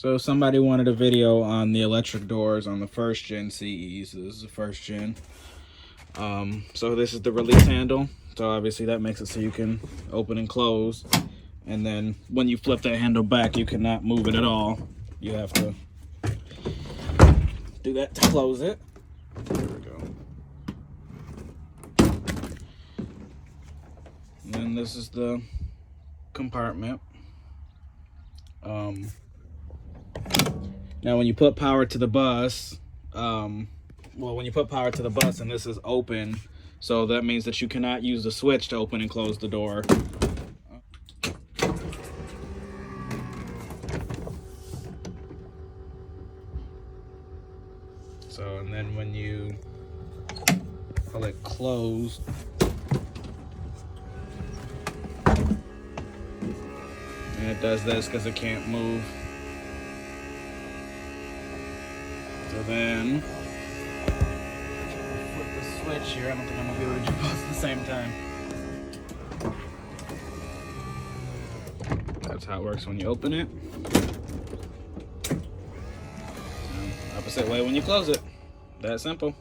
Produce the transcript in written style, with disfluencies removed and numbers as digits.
So somebody wanted a video on the electric doors on the first gen CE. So this is the first gen. So this is the release handle. So obviously that makes it so you can open and close. And then when you flip that handle back, you cannot move it at all. You have to do that to close it. There we go. And then this is the compartment. Now when you put power to the bus, when you put power to the bus and this is open, so that means that you cannot use the switch to open and close the door. So, and then when you pull it closed, and it does this because it can't move. So then, flip the switch here. I don't think I'm gonna be able to do both at the same time. That's how it works when you open it. And opposite way when you close it. That simple.